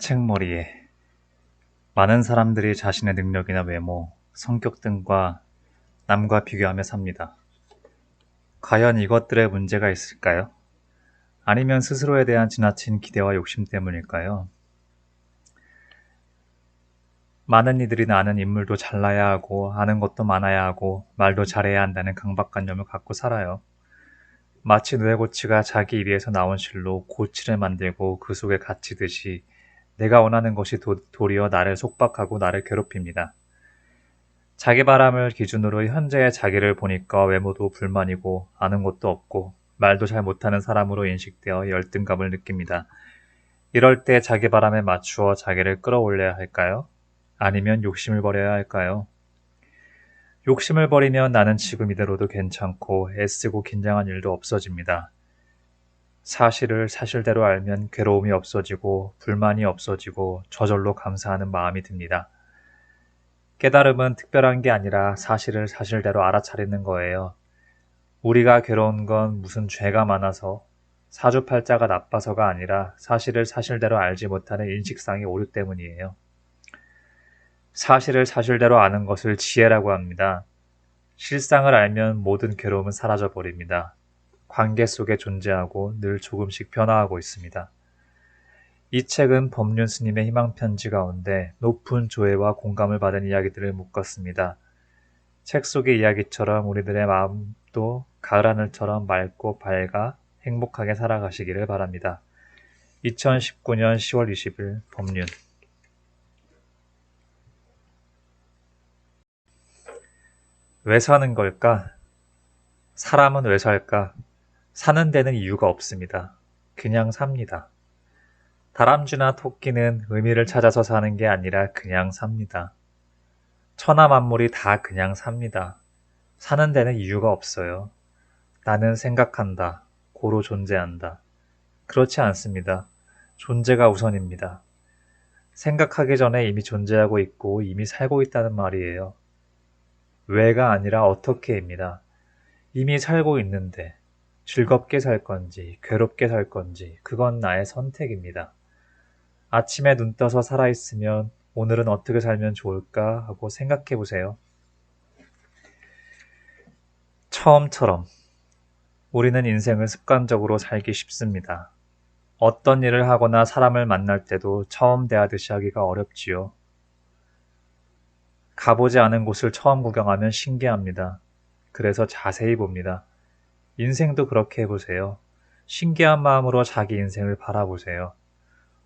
책머리에 많은 사람들이 자신의 능력이나 외모, 성격 등과 남과 비교하며 삽니다. 과연 이것들에 문제가 있을까요? 아니면 스스로에 대한 지나친 기대와 욕심 때문일까요? 많은 이들이 나는 인물도 잘나야 하고 아는 것도 많아야 하고 말도 잘해야 한다는 강박관념을 갖고 살아요. 마치 누에고치가 자기 입에서 나온 실로 고치를 만들고 그 속에 갇히듯이 내가 원하는 것이 도리어 나를 속박하고 나를 괴롭힙니다. 자기 바람을 기준으로 현재의 자기를 보니까 외모도 불만이고 아는 것도 없고 말도 잘 못하는 사람으로 인식되어 열등감을 느낍니다. 이럴 때 자기 바람에 맞추어 자기를 끌어올려야 할까요? 아니면 욕심을 버려야 할까요? 욕심을 버리면 나는 지금 이대로도 괜찮고 애쓰고 긴장한 일도 없어집니다. 사실을 사실대로 알면 괴로움이 없어지고 불만이 없어지고 저절로 감사하는 마음이 듭니다. 깨달음은 특별한 게 아니라 사실을 사실대로 알아차리는 거예요. 우리가 괴로운 건 무슨 죄가 많아서 사주팔자가 나빠서가 아니라 사실을 사실대로 알지 못하는 인식상의 오류 때문이에요. 사실을 사실대로 아는 것을 지혜라고 합니다. 실상을 알면 모든 괴로움은 사라져 버립니다. 관계 속에 존재하고 늘 조금씩 변화하고 있습니다. 이 책은 법륜 스님의 희망편지 가운데 높은 조예와 공감을 받은 이야기들을 묶었습니다. 책 속의 이야기처럼 우리들의 마음도 가을 하늘처럼 맑고 밝아 행복하게 살아가시기를 바랍니다. 2019년 10월 20일 법륜. 왜 사는 걸까? 사람은 왜 살까? 사는 데는 이유가 없습니다. 그냥 삽니다. 다람쥐나 토끼는 의미를 찾아서 사는 게 아니라 그냥 삽니다. 천하 만물이 다 그냥 삽니다. 사는 데는 이유가 없어요. 나는 생각한다. 고로 존재한다. 그렇지 않습니다. 존재가 우선입니다. 생각하기 전에 이미 존재하고 있고 이미 살고 있다는 말이에요. 왜가 아니라 어떻게입니다. 이미 살고 있는데 즐겁게 살 건지 괴롭게 살 건지 그건 나의 선택입니다. 아침에 눈 떠서 살아있으면 오늘은 어떻게 살면 좋을까 하고 생각해 보세요. 처음처럼 우리는 인생을 습관적으로 살기 쉽습니다. 어떤 일을 하거나 사람을 만날 때도 처음 대하듯이 하기가 어렵지요. 가보지 않은 곳을 처음 구경하면 신기합니다. 그래서 자세히 봅니다. 인생도 그렇게 해보세요. 신기한 마음으로 자기 인생을 바라보세요.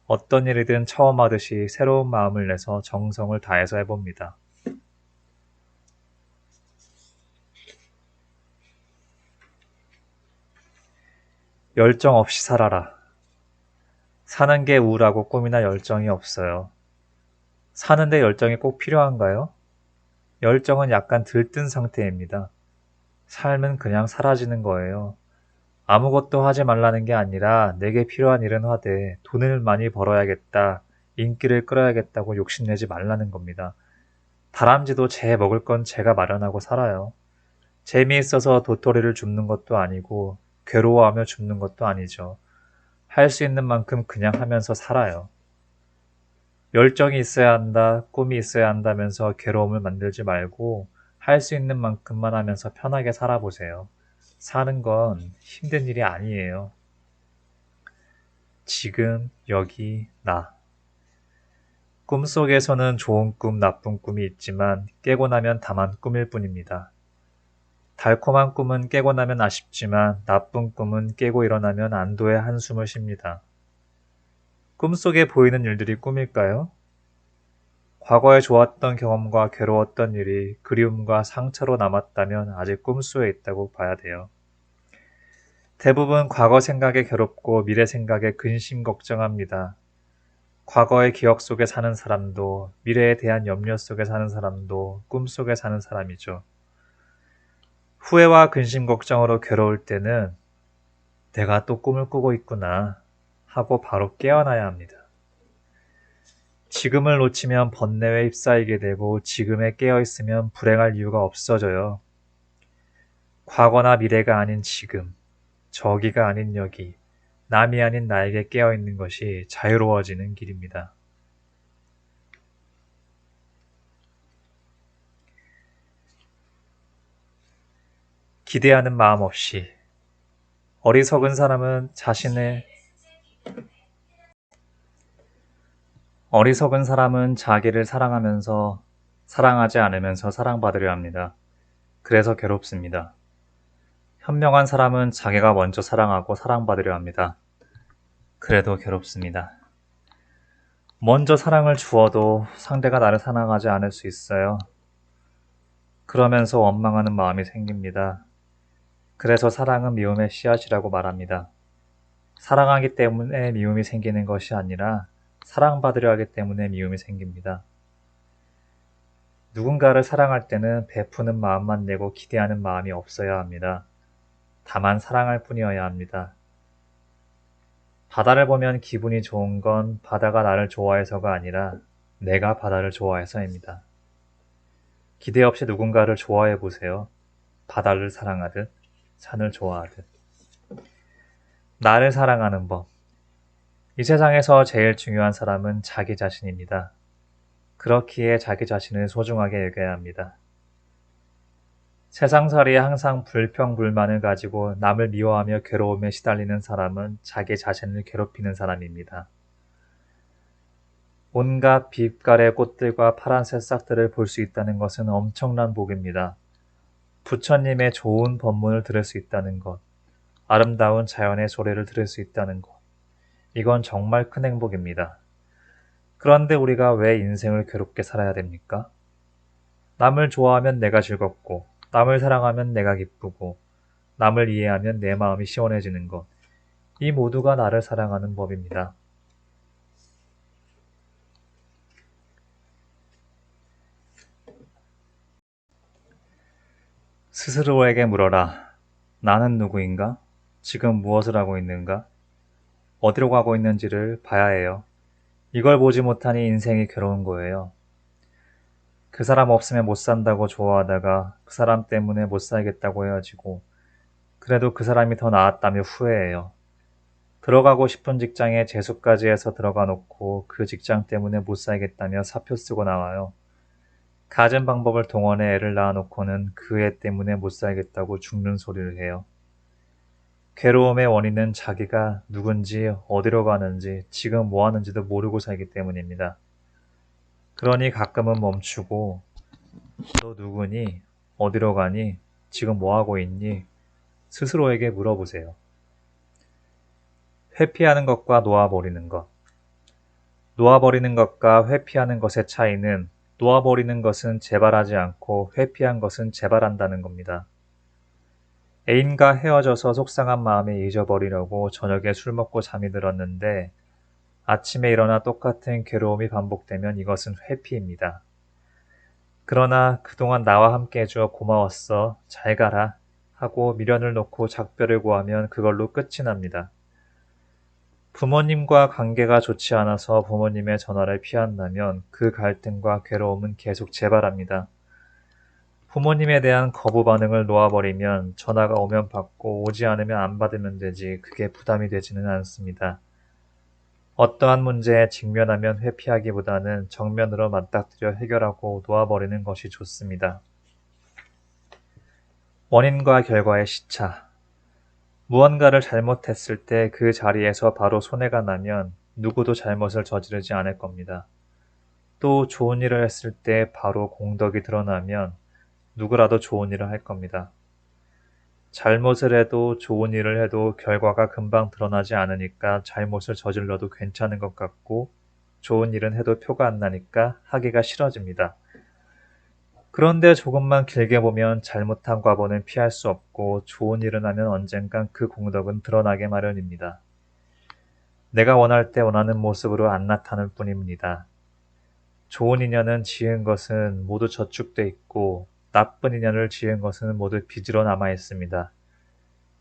어떤 일이든 처음 하듯이 새로운 마음을 내서 정성을 다해서 해봅니다. 열정 없이 살아라. 사는 게 우울하고 꿈이나 열정이 없어요. 사는데 열정이 꼭 필요한가요? 열정은 약간 들뜬 상태입니다. 삶은 그냥 사라지는 거예요. 아무것도 하지 말라는 게 아니라 내게 필요한 일은 하되 돈을 많이 벌어야겠다, 인기를 끌어야겠다고 욕심내지 말라는 겁니다. 다람쥐도 제 먹을 건 제가 마련하고 살아요. 재미있어서 도토리를 줍는 것도 아니고 괴로워하며 줍는 것도 아니죠. 할 수 있는 만큼 그냥 하면서 살아요. 열정이 있어야 한다, 꿈이 있어야 한다면서 괴로움을 만들지 말고 할 수 있는 만큼만 하면서 편하게 살아보세요. 사는 건 힘든 일이 아니에요. 지금, 여기, 나. 꿈속에서는 좋은 꿈, 나쁜 꿈이 있지만 깨고 나면 다만 꿈일 뿐입니다. 달콤한 꿈은 깨고 나면 아쉽지만 나쁜 꿈은 깨고 일어나면 안도의 한숨을 쉽니다. 꿈속에 보이는 일들이 꿈일까요? 과거에 좋았던 경험과 괴로웠던 일이 그리움과 상처로 남았다면 아직 꿈속에 있다고 봐야 돼요. 대부분 과거 생각에 괴롭고 미래 생각에 근심 걱정합니다. 과거의 기억 속에 사는 사람도 미래에 대한 염려 속에 사는 사람도 꿈속에 사는 사람이죠. 후회와 근심 걱정으로 괴로울 때는 내가 또 꿈을 꾸고 있구나 하고 바로 깨어나야 합니다. 지금을 놓치면 번뇌에 휩싸이게 되고 지금에 깨어있으면 불행할 이유가 없어져요. 과거나 미래가 아닌 지금, 저기가 아닌 여기, 남이 아닌 나에게 깨어있는 것이 자유로워지는 길입니다. 기대하는 마음 없이 어리석은 사람은 자기를 사랑하면서 사랑하지 않으면서 사랑받으려 합니다. 그래서 괴롭습니다. 현명한 사람은 자기가 먼저 사랑하고 사랑받으려 합니다. 그래도 괴롭습니다. 먼저 사랑을 주어도 상대가 나를 사랑하지 않을 수 있어요. 그러면서 원망하는 마음이 생깁니다. 그래서 사랑은 미움의 씨앗이라고 말합니다. 사랑하기 때문에 미움이 생기는 것이 아니라 사랑받으려 하기 때문에 미움이 생깁니다. 누군가를 사랑할 때는 베푸는 마음만 내고 기대하는 마음이 없어야 합니다. 다만 사랑할 뿐이어야 합니다. 바다를 보면 기분이 좋은 건 바다가 나를 좋아해서가 아니라 내가 바다를 좋아해서입니다. 기대 없이 누군가를 좋아해 보세요. 바다를 사랑하듯, 산을 좋아하듯. 나를 사랑하는 법. 이 세상에서 제일 중요한 사람은 자기 자신입니다. 그렇기에 자기 자신을 소중하게 여겨야 합니다. 세상살이에 항상 불평불만을 가지고 남을 미워하며 괴로움에 시달리는 사람은 자기 자신을 괴롭히는 사람입니다. 온갖 빛깔의 꽃들과 파란 새싹들을 볼 수 있다는 것은 엄청난 복입니다. 부처님의 좋은 법문을 들을 수 있다는 것, 아름다운 자연의 소리를 들을 수 있다는 것, 이건 정말 큰 행복입니다. 그런데 우리가 왜 인생을 괴롭게 살아야 됩니까? 남을 좋아하면 내가 즐겁고, 남을 사랑하면 내가 기쁘고, 남을 이해하면 내 마음이 시원해지는 것, 이 모두가 나를 사랑하는 법입니다. 스스로에게 물어라. 나는 누구인가? 지금 무엇을 하고 있는가? 어디로 가고 있는지를 봐야 해요. 이걸 보지 못하니 인생이 괴로운 거예요. 그 사람 없으면 못 산다고 좋아하다가 그 사람 때문에 못 살겠다고 헤어지고 그래도 그 사람이 더 나았다며 후회해요. 들어가고 싶은 직장에 재수까지 해서 들어가 놓고 그 직장 때문에 못 살겠다며 사표 쓰고 나와요. 가진 방법을 동원해 애를 낳아 놓고는 그 애 때문에 못 살겠다고 죽는 소리를 해요. 괴로움의 원인은 자기가 누군지 어디로 가는지 지금 뭐 하는지도 모르고 살기 때문입니다. 그러니 가끔은 멈추고 너 누구니? 어디로 가니? 지금 뭐 하고 있니? 스스로에게 물어보세요. 회피하는 것과 놓아버리는 것. 놓아버리는 것과 회피하는 것의 차이는 놓아버리는 것은 재발하지 않고 회피한 것은 재발한다는 겁니다. 애인과 헤어져서 속상한 마음에 잊어버리려고 저녁에 술 먹고 잠이 들었는데 아침에 일어나 똑같은 괴로움이 반복되면 이것은 회피입니다. 그러나 그동안 나와 함께 해줘 고마웠어. 잘 가라. 하고 미련을 놓고 작별을 구하면 그걸로 끝이 납니다. 부모님과 관계가 좋지 않아서 부모님의 전화를 피한다면 그 갈등과 괴로움은 계속 재발합니다. 부모님에 대한 거부 반응을 놓아버리면 전화가 오면 받고 오지 않으면 안 받으면 되지 그게 부담이 되지는 않습니다. 어떠한 문제에 직면하면 회피하기보다는 정면으로 맞닥뜨려 해결하고 놓아버리는 것이 좋습니다. 원인과 결과의 시차. 무언가를 잘못했을 때 그 자리에서 바로 손해가 나면 누구도 잘못을 저지르지 않을 겁니다. 또 좋은 일을 했을 때 바로 공덕이 드러나면 누구라도 좋은 일을 할 겁니다. 잘못을 해도 좋은 일을 해도 결과가 금방 드러나지 않으니까 잘못을 저질러도 괜찮은 것 같고 좋은 일은 해도 표가 안 나니까 하기가 싫어집니다. 그런데 조금만 길게 보면 잘못한 과보는 피할 수 없고 좋은 일을 하면 언젠간 그 공덕은 드러나게 마련입니다. 내가 원할 때 원하는 모습으로 안 나타날 뿐입니다. 좋은 인연은 지은 것은 모두 저축돼 있고 나쁜 인연을 지은 것은 모두 빚으로 남아 있습니다.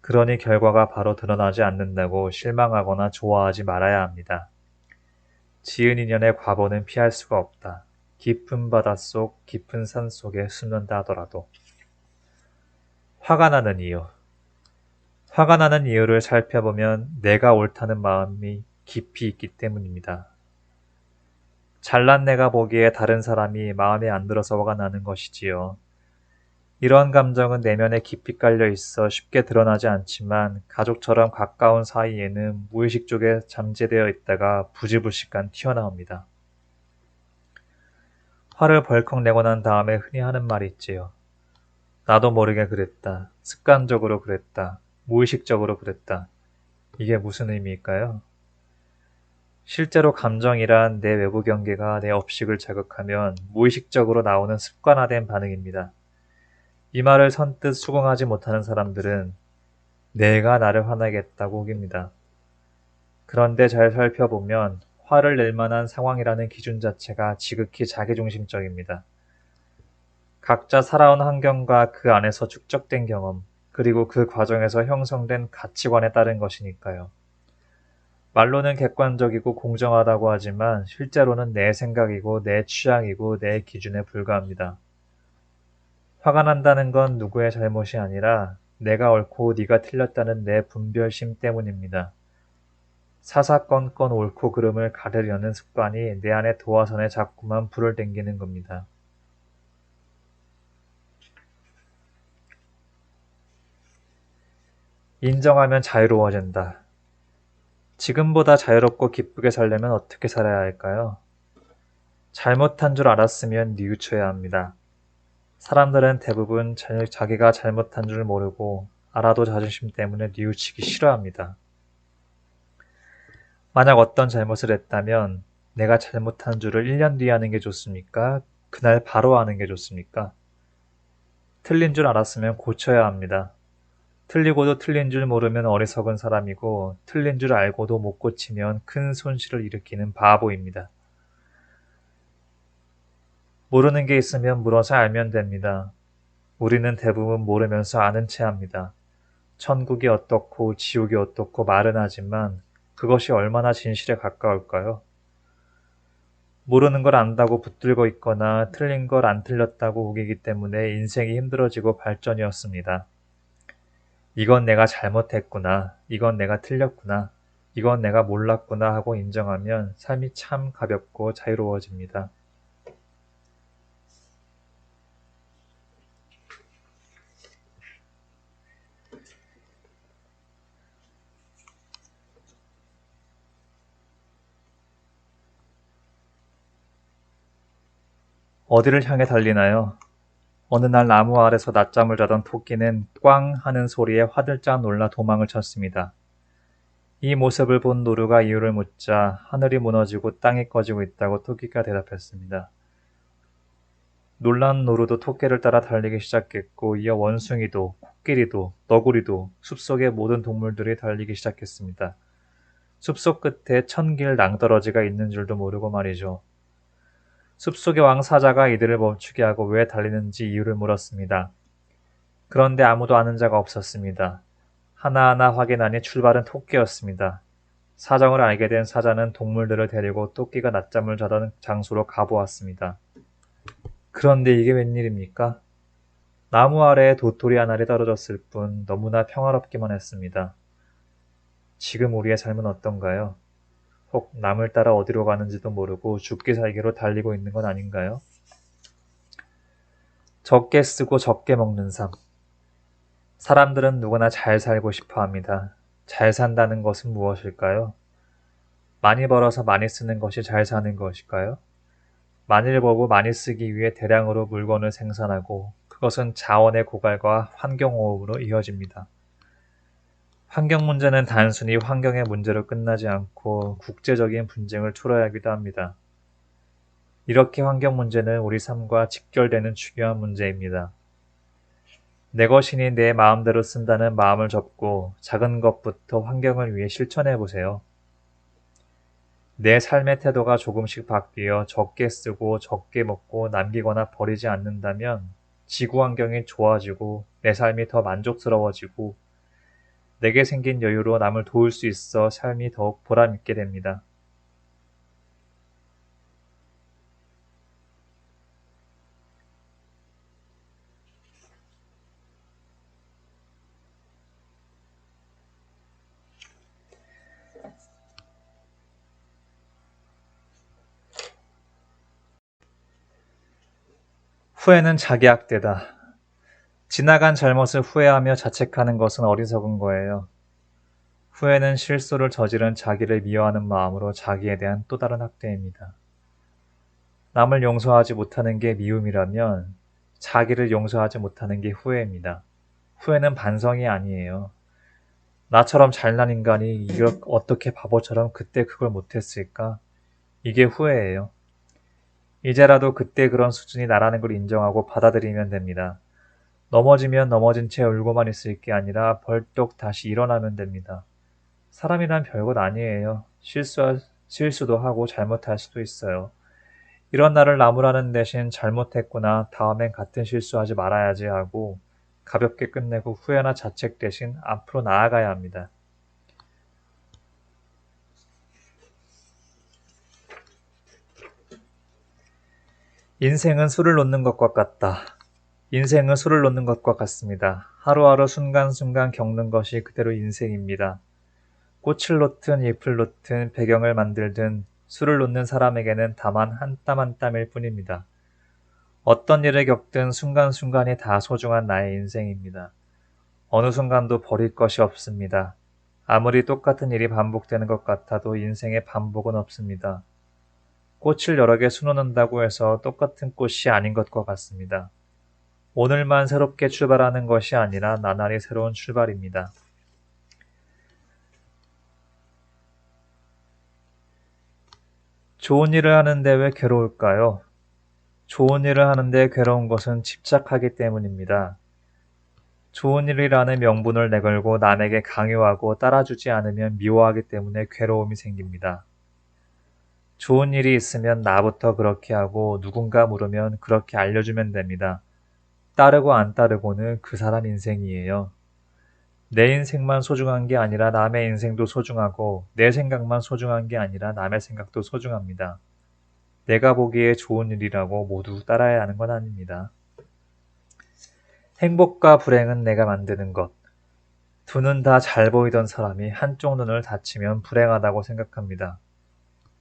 그러니 결과가 바로 드러나지 않는다고 실망하거나 좋아하지 말아야 합니다. 지은 인연의 과보는 피할 수가 없다. 깊은 바닷속, 깊은 산 속에 숨는다 하더라도. 화가 나는 이유. 화가 나는 이유를 살펴보면 내가 옳다는 마음이 깊이 있기 때문입니다. 잘난 내가 보기에 다른 사람이 마음에 안 들어서 화가 나는 것이지요. 이런 감정은 내면에 깊이 깔려 있어 쉽게 드러나지 않지만 가족처럼 가까운 사이에는 무의식 쪽에 잠재되어 있다가 부지불식간 튀어나옵니다. 화를 벌컥 내고 난 다음에 흔히 하는 말이 있지요. 나도 모르게 그랬다. 습관적으로 그랬다. 무의식적으로 그랬다. 이게 무슨 의미일까요? 실제로 감정이란 내 외부 경계가 내 업식을 자극하면 무의식적으로 나오는 습관화된 반응입니다. 이 말을 선뜻 수긍하지 못하는 사람들은 내가 나를 화나게 했다고 우깁니다. 그런데 잘 살펴보면 화를 낼 만한 상황이라는 기준 자체가 지극히 자기중심적입니다. 각자 살아온 환경과 그 안에서 축적된 경험, 그리고 그 과정에서 형성된 가치관에 따른 것이니까요. 말로는 객관적이고 공정하다고 하지만 실제로는 내 생각이고 내 취향이고 내 기준에 불과합니다. 화가 난다는 건 누구의 잘못이 아니라 내가 옳고 네가 틀렸다는 내 분별심 때문입니다. 사사건건 옳고 그름을 가르려는 습관이 내 안의 도화선에 자꾸만 불을 땡기는 겁니다. 인정하면 자유로워진다. 지금보다 자유롭고 기쁘게 살려면 어떻게 살아야 할까요? 잘못한 줄 알았으면 뉘우쳐야 합니다. 사람들은 대부분 자기가 잘못한 줄 모르고 알아도 자존심 때문에 뉘우치기 싫어합니다. 만약 어떤 잘못을 했다면 내가 잘못한 줄을 1년 뒤에 하는 게 좋습니까? 그날 바로 하는 게 좋습니까? 틀린 줄 알았으면 고쳐야 합니다. 틀리고도 틀린 줄 모르면 어리석은 사람이고 틀린 줄 알고도 못 고치면 큰 손실을 일으키는 바보입니다. 모르는 게 있으면 물어서 알면 됩니다. 우리는 대부분 모르면서 아는 체 합니다. 천국이 어떻고 지옥이 어떻고 말은 하지만 그것이 얼마나 진실에 가까울까요? 모르는 걸 안다고 붙들고 있거나 틀린 걸 안 틀렸다고 우기기 때문에 인생이 힘들어지고 발전이 없습니다. 이건 내가 잘못했구나. 이건 내가 틀렸구나. 이건 내가 몰랐구나 하고 인정하면 삶이 참 가볍고 자유로워집니다. 어디를 향해 달리나요? 어느 날 나무 아래서 낮잠을 자던 토끼는 꽝 하는 소리에 화들짝 놀라 도망을 쳤습니다. 이 모습을 본 노루가 이유를 묻자 하늘이 무너지고 땅이 꺼지고 있다고 토끼가 대답했습니다. 놀란 노루도 토끼를 따라 달리기 시작했고 이어 원숭이도 코끼리도 너구리도 숲속의 모든 동물들이 달리기 시작했습니다. 숲속 끝에 천길 낭떠러지가 있는 줄도 모르고 말이죠. 숲속의 왕 사자가 이들을 멈추게 하고 왜 달리는지 이유를 물었습니다. 그런데 아무도 아는 자가 없었습니다. 하나하나 확인하니 출발은 토끼였습니다. 사정을 알게 된 사자는 동물들을 데리고 토끼가 낮잠을 자던 장소로 가보았습니다. 그런데 이게 웬일입니까? 나무 아래에 도토리 한 알이 떨어졌을 뿐 너무나 평화롭기만 했습니다. 지금 우리의 삶은 어떤가요? 혹 남을 따라 어디로 가는지도 모르고 죽기 살기로 달리고 있는 건 아닌가요? 적게 쓰고 적게 먹는 삶. 사람들은 누구나 잘 살고 싶어 합니다. 잘 산다는 것은 무엇일까요? 많이 벌어서 많이 쓰는 것이 잘 사는 것일까요? 많이 벌고 많이 쓰기 위해 대량으로 물건을 생산하고 그것은 자원의 고갈과 환경오염으로 이어집니다. 환경 문제는 단순히 환경의 문제로 끝나지 않고 국제적인 분쟁을 초래하기도 합니다. 이렇게 환경 문제는 우리 삶과 직결되는 중요한 문제입니다. 내 것이니 내 마음대로 쓴다는 마음을 접고 작은 것부터 환경을 위해 실천해 보세요. 내 삶의 태도가 조금씩 바뀌어 적게 쓰고 적게 먹고 남기거나 버리지 않는다면 지구 환경이 좋아지고 내 삶이 더 만족스러워지고 내게 생긴 여유로 남을 도울 수 있어 삶이 더욱 보람있게 됩니다. 후회는 자기 학대다. 지나간 잘못을 후회하며 자책하는 것은 어리석은 거예요. 후회는 실수를 저지른 자기를 미워하는 마음으로 자기에 대한 또 다른 학대입니다. 남을 용서하지 못하는 게 미움이라면 자기를 용서하지 못하는 게 후회입니다. 후회는 반성이 아니에요. 나처럼 잘난 인간이 이렇게 어떻게 바보처럼 그때 그걸 못했을까? 이게 후회예요. 이제라도 그때 그런 수준이 나라는 걸 인정하고 받아들이면 됩니다. 넘어지면 넘어진 채 울고만 있을 게 아니라 벌떡 다시 일어나면 됩니다. 사람이란 별것 아니에요. 실수도 하고 잘못할 수도 있어요. 이런 날을 나무라는 대신 잘못했구나, 다음엔 같은 실수하지 말아야지 하고 가볍게 끝내고 후회나 자책 대신 앞으로 나아가야 합니다. 인생은 술을 놓는 것과 같다. 인생은 술을 놓는 것과 같습니다. 하루하루 순간순간 겪는 것이 그대로 인생입니다. 꽃을 놓든 잎을 놓든 배경을 만들든 술을 놓는 사람에게는 다만 한 땀 한 땀일 뿐입니다. 어떤 일을 겪든 순간순간이 다 소중한 나의 인생입니다. 어느 순간도 버릴 것이 없습니다. 아무리 똑같은 일이 반복되는 것 같아도 인생에 반복은 없습니다. 꽃을 여러 개 수놓는다고 해서 똑같은 꽃이 아닌 것과 같습니다. 오늘만 새롭게 출발하는 것이 아니라 나날이 새로운 출발입니다. 좋은 일을 하는데 왜 괴로울까요? 좋은 일을 하는데 괴로운 것은 집착하기 때문입니다. 좋은 일이라는 명분을 내걸고 남에게 강요하고 따라주지 않으면 미워하기 때문에 괴로움이 생깁니다. 좋은 일이 있으면 나부터 그렇게 하고 누군가 물으면 그렇게 알려주면 됩니다. 따르고 안 따르고는 그 사람 인생이에요. 내 인생만 소중한 게 아니라 남의 인생도 소중하고 내 생각만 소중한 게 아니라 남의 생각도 소중합니다. 내가 보기에 좋은 일이라고 모두 따라야 하는 건 아닙니다. 행복과 불행은 내가 만드는 것. 두 눈 다 잘 보이던 사람이 한쪽 눈을 다치면 불행하다고 생각합니다.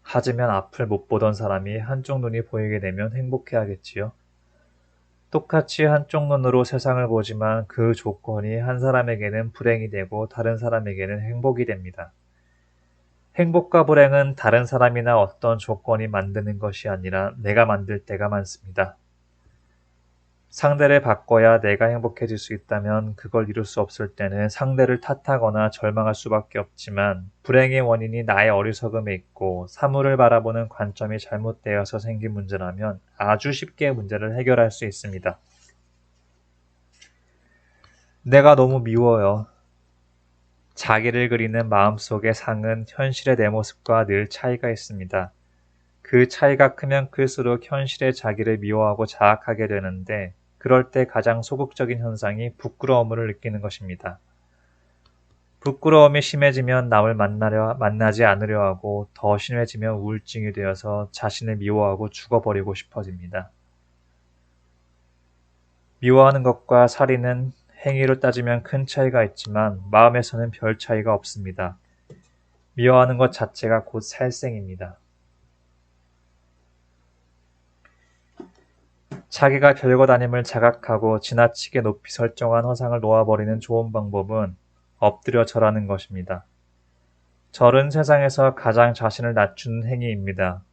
하지만 앞을 못 보던 사람이 한쪽 눈이 보이게 되면 행복해하겠지요. 똑같이 한쪽 눈으로 세상을 보지만 그 조건이 한 사람에게는 불행이 되고 다른 사람에게는 행복이 됩니다. 행복과 불행은 다른 사람이나 어떤 조건이 만드는 것이 아니라 내가 만들 때가 많습니다. 상대를 바꿔야 내가 행복해질 수 있다면 그걸 이룰 수 없을 때는 상대를 탓하거나 절망할 수밖에 없지만 불행의 원인이 나의 어리석음에 있고 사물을 바라보는 관점이 잘못되어서 생긴 문제라면 아주 쉽게 문제를 해결할 수 있습니다. 내가 너무 미워요. 자기를 그리는 마음속의 상은 현실의 내 모습과 늘 차이가 있습니다. 그 차이가 크면 클수록 현실의 자기를 미워하고 자학하게 되는데 그럴 때 가장 소극적인 현상이 부끄러움을 느끼는 것입니다. 부끄러움이 심해지면 남을 만나지 않으려 하고 더 심해지면 우울증이 되어서 자신을 미워하고 죽어버리고 싶어집니다. 미워하는 것과 살인은 행위로 따지면 큰 차이가 있지만 마음에서는 별 차이가 없습니다. 미워하는 것 자체가 곧 살생입니다. 자기가 별것 아님을 자각하고 지나치게 높이 설정한 허상을 놓아버리는 좋은 방법은 엎드려 절하는 것입니다. 절은 세상에서 가장 자신을 낮추는 행위입니다.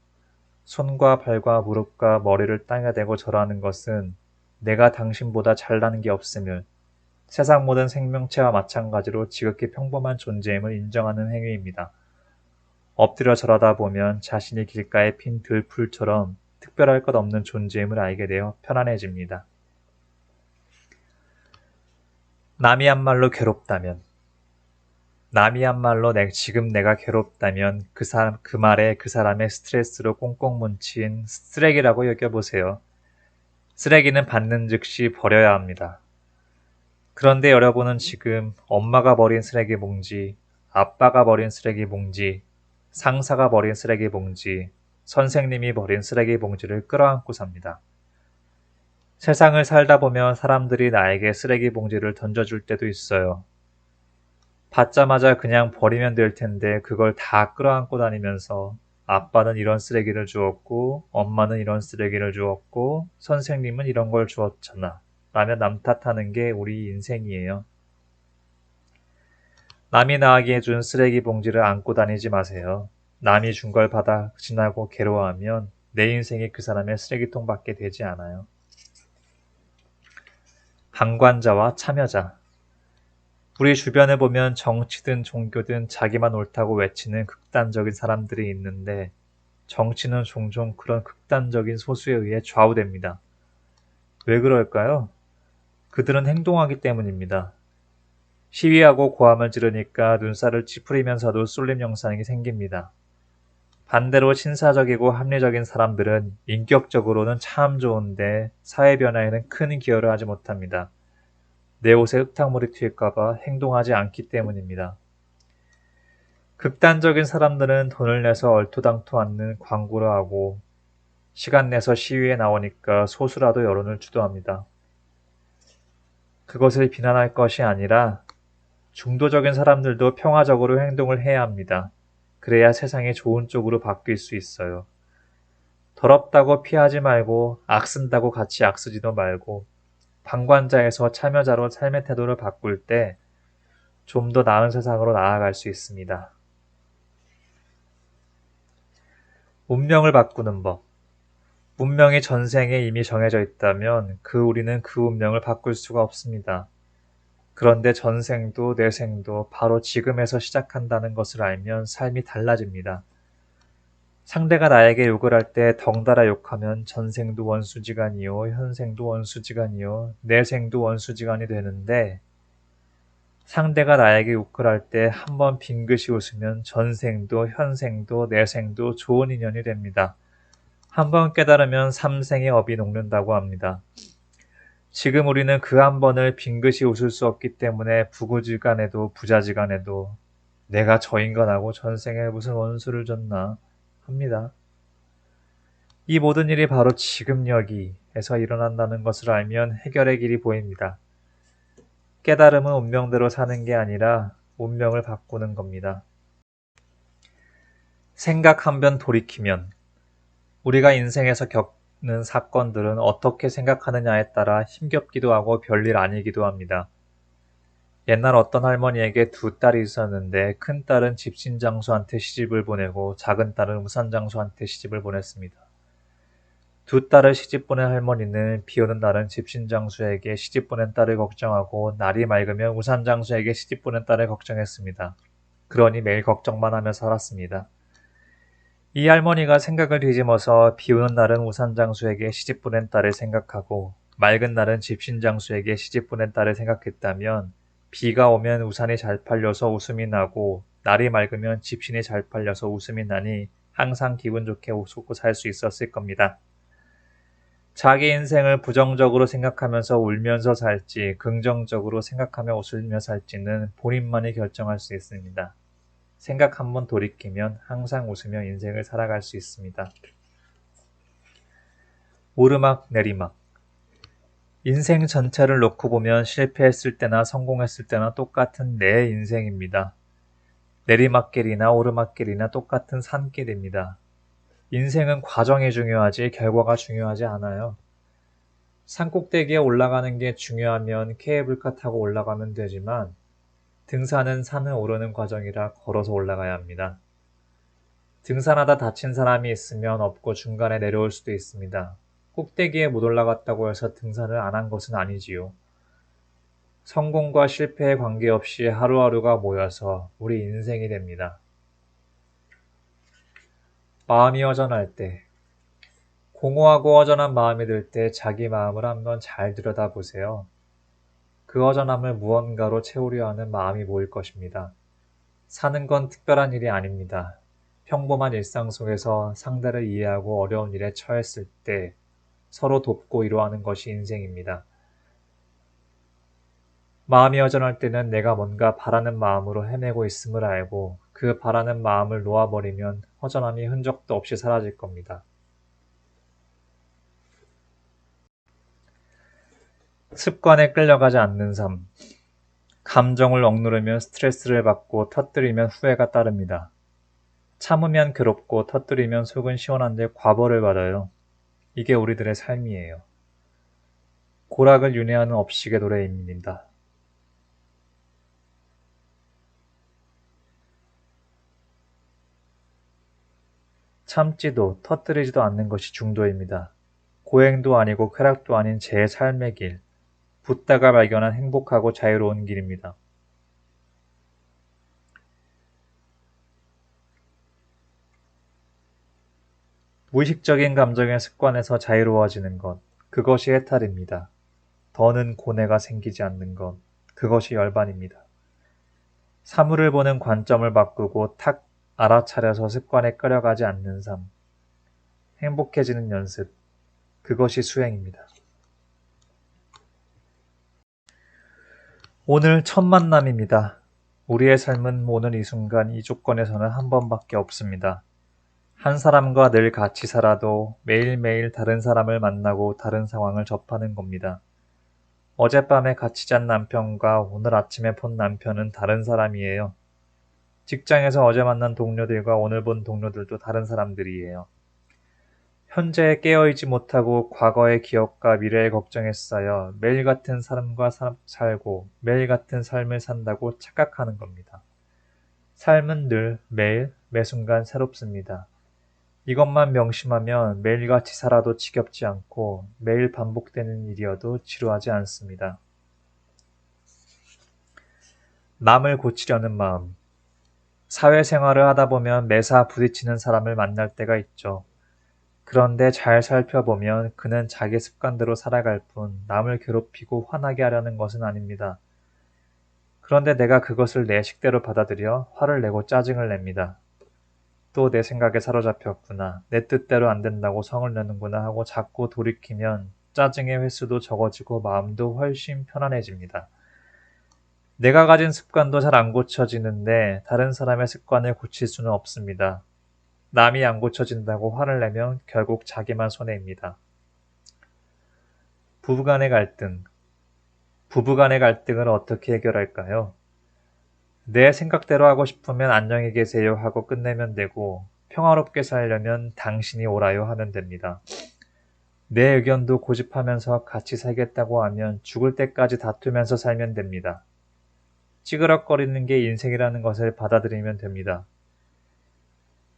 손과 발과 무릎과 머리를 땅에 대고 절하는 것은 내가 당신보다 잘나는 게 없음을, 세상 모든 생명체와 마찬가지로 지극히 평범한 존재임을 인정하는 행위입니다. 엎드려 절하다 보면 자신이 길가에 핀 들풀처럼 특별할 것 없는 존재임을 알게 되어 편안해집니다. 남이 한 말로 괴롭다면, 남이 한 말로 지금 내가 괴롭다면 그 말에 그 사람의 스트레스로 꽁꽁 뭉친 쓰레기라고 여겨보세요. 쓰레기는 받는 즉시 버려야 합니다. 그런데 여러분은 지금 엄마가 버린 쓰레기 봉지, 아빠가 버린 쓰레기 봉지, 상사가 버린 쓰레기 봉지, 선생님이 버린 쓰레기 봉지를 끌어안고 삽니다. 세상을 살다 보면 사람들이 나에게 쓰레기 봉지를 던져줄 때도 있어요. 받자마자 그냥 버리면 될 텐데 그걸 다 끌어안고 다니면서 아빠는 이런 쓰레기를 주었고 엄마는 이런 쓰레기를 주었고 선생님은 이런 걸 주었잖아. 라며 남 탓하는 게 우리 인생이에요. 남이 나에게 준 쓰레기 봉지를 안고 다니지 마세요. 남이 준 걸 받아 지나고 괴로워하면 내 인생이 그 사람의 쓰레기통밖에 되지 않아요. 방관자와 참여자. 우리 주변에 보면 정치든 종교든 자기만 옳다고 외치는 극단적인 사람들이 있는데 정치는 종종 그런 극단적인 소수에 의해 좌우됩니다. 왜 그럴까요? 그들은 행동하기 때문입니다. 시위하고 고함을 지르니까 눈살을 찌푸리면서도 쏠림 영상이 생깁니다. 반대로 신사적이고 합리적인 사람들은 인격적으로는 참 좋은데 사회 변화에는 큰 기여를 하지 못합니다. 내 옷에 흙탕물이 튈까봐 행동하지 않기 때문입니다. 극단적인 사람들은 돈을 내서 얼토당토 않는 광고를 하고 시간 내서 시위에 나오니까 소수라도 여론을 주도합니다. 그것을 비난할 것이 아니라 중도적인 사람들도 평화적으로 행동을 해야 합니다. 그래야 세상이 좋은 쪽으로 바뀔 수 있어요. 더럽다고 피하지 말고 악쓴다고 같이 악쓰지도 말고 방관자에서 참여자로 삶의 태도를 바꿀 때 좀 더 나은 세상으로 나아갈 수 있습니다. 운명을 바꾸는 법. 운명이 전생에 이미 정해져 있다면 우리는 그 운명을 바꿀 수가 없습니다. 그런데 전생도 내생도 바로 지금에서 시작한다는 것을 알면 삶이 달라집니다. 상대가 나에게 욕을 할 때 덩달아 욕하면 전생도 원수지간이요, 현생도 원수지간이요, 내생도 원수지간이 되는데 상대가 나에게 욕을 할 때 한 번 빙긋이 웃으면 전생도 현생도 내생도 좋은 인연이 됩니다. 한 번 깨달으면 삼생의 업이 녹는다고 합니다. 지금 우리는 그 한 번을 빙긋이 웃을 수 없기 때문에 부부지간에도 부자지간에도 내가 저 인간하고 전생에 무슨 원수를 졌나 합니다. 이 모든 일이 바로 지금 여기에서 일어난다는 것을 알면 해결의 길이 보입니다. 깨달음은 운명대로 사는 게 아니라 운명을 바꾸는 겁니다. 생각 한 번 돌이키면 우리가 인생에서 겪는 사건들은 어떻게 생각하느냐에 따라 힘겹기도 하고 별일 아니기도 합니다. 옛날 어떤 할머니에게 두 딸이 있었는데 큰 딸은 집신장수한테 시집을 보내고 작은 딸은 우산장수한테 시집을 보냈습니다. 두 딸을 시집 보낸 할머니는 비 오는 날은 집신장수에게 시집 보낸 딸을 걱정하고 날이 맑으면 우산장수에게 시집 보낸 딸을 걱정했습니다. 그러니 매일 걱정만 하며 살았습니다. 이 할머니가 생각을 뒤집어서 비 오는 날은 우산장수에게 시집 보낸 딸을 생각하고 맑은 날은 집신장수에게 시집 보낸 딸을 생각했다면 비가 오면 우산이 잘 팔려서 웃음이 나고 날이 맑으면 집신이 잘 팔려서 웃음이 나니 항상 기분 좋게 웃고 살 수 있었을 겁니다. 자기 인생을 부정적으로 생각하면서 울면서 살지 긍정적으로 생각하며 웃으며 살지는 본인만이 결정할 수 있습니다. 생각 한번 돌이키면 항상 웃으며 인생을 살아갈 수 있습니다. 오르막 내리막. 인생 전체를 놓고 보면 실패했을 때나 성공했을 때나 똑같은 내 인생입니다. 내리막길이나 오르막길이나 똑같은 산길입니다. 인생은 과정이 중요하지 결과가 중요하지 않아요. 산꼭대기에 올라가는 게 중요하면 케이블카 타고 올라가면 되지만 등산은 산을 오르는 과정이라 걸어서 올라가야 합니다. 등산하다 다친 사람이 있으면 없고 중간에 내려올 수도 있습니다. 꼭대기에 못 올라갔다고 해서 등산을 안 한 것은 아니지요. 성공과 실패에 관계없이 하루하루가 모여서 우리 인생이 됩니다. 마음이 허전할 때, 공허하고 허전한 마음이 들 때 자기 마음을 한번 잘 들여다보세요. 그 허전함을 무언가로 채우려 하는 마음이 모일 것입니다. 사는 건 특별한 일이 아닙니다. 평범한 일상 속에서 상대를 이해하고 어려운 일에 처했을 때 서로 돕고 위로하는 것이 인생입니다. 마음이 허전할 때는 내가 뭔가 바라는 마음으로 헤매고 있음을 알고 그 바라는 마음을 놓아버리면 허전함이 흔적도 없이 사라질 겁니다. 습관에 끌려가지 않는 삶. 감정을 억누르면 스트레스를 받고 터뜨리면 후회가 따릅니다. 참으면 괴롭고 터뜨리면 속은 시원한데 과보를 받아요. 이게 우리들의 삶이에요. 고락을 윤회하는 업식의 노래입니다. 참지도 터뜨리지도 않는 것이 중도입니다. 고행도 아니고 쾌락도 아닌 제 삶의 길, 붓다가 발견한 행복하고 자유로운 길입니다. 무의식적인 감정의 습관에서 자유로워지는 것, 그것이 해탈입니다. 더는 고뇌가 생기지 않는 것, 그것이 열반입니다. 사물을 보는 관점을 바꾸고 탁 알아차려서 습관에 끌어가지 않는 삶, 행복해지는 연습, 그것이 수행입니다. 오늘 첫 만남입니다. 우리의 삶은 오늘 이 순간 이 조건에서는 한 번밖에 없습니다. 한 사람과 늘 같이 살아도 매일매일 다른 사람을 만나고 다른 상황을 접하는 겁니다. 어젯밤에 같이 잔 남편과 오늘 아침에 본 남편은 다른 사람이에요. 직장에서 어제 만난 동료들과 오늘 본 동료들도 다른 사람들이에요. 현재에 깨어있지 못하고 과거의 기억과 미래의 걱정에 쌓여 매일 같은 사람과 살고 매일 같은 삶을 산다고 착각하는 겁니다. 삶은 늘 매일 매 순간 새롭습니다. 이것만 명심하면 매일같이 살아도 지겹지 않고 매일 반복되는 일이어도 지루하지 않습니다. 남을 고치려는 마음. 사회생활을 하다 보면 매사 부딪히는 사람을 만날 때가 있죠. 그런데 잘 살펴보면 그는 자기 습관대로 살아갈 뿐 남을 괴롭히고 화나게 하려는 것은 아닙니다. 그런데 내가 그것을 내 식대로 받아들여 화를 내고 짜증을 냅니다. 또 내 생각에 사로잡혔구나. 내 뜻대로 안 된다고 성을 내는구나 하고 자꾸 돌이키면 짜증의 횟수도 적어지고 마음도 훨씬 편안해집니다. 내가 가진 습관도 잘 안 고쳐지는데 다른 사람의 습관을 고칠 수는 없습니다. 남이 안 고쳐진다고 화를 내면 결국 자기만 손해입니다. 부부간의 갈등. 부부간의 갈등을 어떻게 해결할까요? 내 생각대로 하고 싶으면 안녕히 계세요 하고 끝내면 되고 평화롭게 살려면 당신이 오라요 하면 됩니다. 내 의견도 고집하면서 같이 살겠다고 하면 죽을 때까지 다투면서 살면 됩니다. 찌그럭거리는 게 인생이라는 것을 받아들이면 됩니다.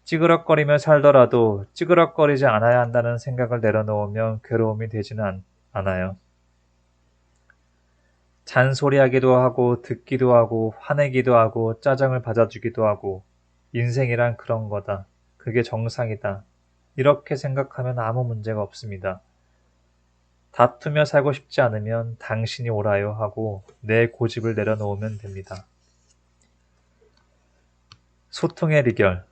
찌그럭거리며 살더라도 찌그럭거리지 않아야 한다는 생각을 내려놓으면 괴로움이 되지는 않아요. 잔소리하기도 하고 듣기도 하고 화내기도 하고 짜증을 받아주기도 하고 인생이란 그런 거다. 그게 정상이다. 이렇게 생각하면 아무 문제가 없습니다. 다투며 살고 싶지 않으면 당신이 오라요 하고 내 고집을 내려놓으면 됩니다. 소통의 비결.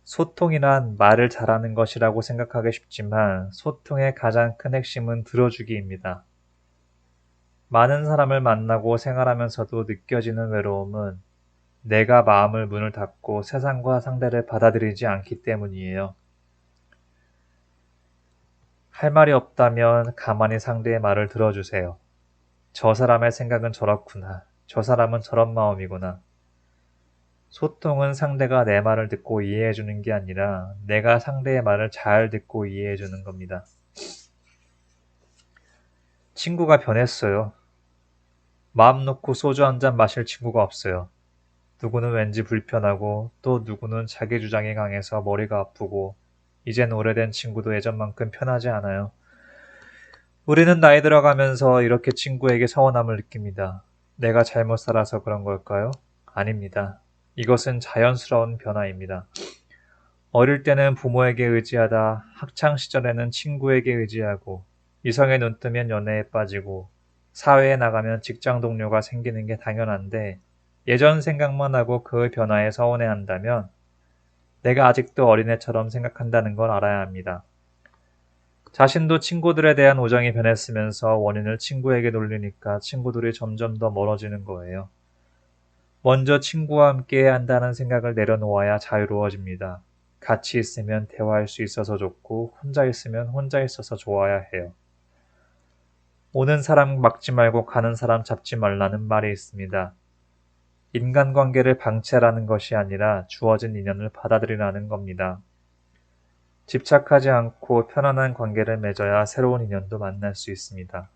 소통이란 말을 잘하는 것이라고 생각하기 쉽지만 소통의 가장 큰 핵심은 들어주기입니다. 많은 사람을 만나고 생활하면서도 느껴지는 외로움은 내가 마음을 문을 닫고 세상과 상대를 받아들이지 않기 때문이에요. 할 말이 없다면 가만히 상대의 말을 들어주세요. 저 사람의 생각은 저렇구나. 저 사람은 저런 마음이구나. 소통은 상대가 내 말을 듣고 이해해주는 게 아니라 내가 상대의 말을 잘 듣고 이해해주는 겁니다. 친구가 변했어요. 마음 놓고 소주 한 잔 마실 친구가 없어요. 누구는 왠지 불편하고 또 누구는 자기 주장이 강해서 머리가 아프고 이젠 오래된 친구도 예전만큼 편하지 않아요. 우리는 나이 들어가면서 이렇게 친구에게 서운함을 느낍니다. 내가 잘못 살아서 그런 걸까요? 아닙니다. 이것은 자연스러운 변화입니다. 어릴 때는 부모에게 의지하다 학창 시절에는 친구에게 의지하고 이성의 눈 뜨면 연애에 빠지고 사회에 나가면 직장 동료가 생기는 게 당연한데 예전 생각만 하고 그 변화에 서운해한다면 내가 아직도 어린애처럼 생각한다는 걸 알아야 합니다. 자신도 친구들에 대한 우정이 변했으면서 원인을 친구에게 돌리니까 친구들이 점점 더 멀어지는 거예요. 먼저 친구와 함께 해야 한다는 생각을 내려놓아야 자유로워집니다. 같이 있으면 대화할 수 있어서 좋고 혼자 있으면 혼자 있어서 좋아야 해요. 오는 사람 막지 말고 가는 사람 잡지 말라는 말이 있습니다. 인간관계를 방치하라는 것이 아니라 주어진 인연을 받아들이라는 겁니다. 집착하지 않고 편안한 관계를 맺어야 새로운 인연도 만날 수 있습니다.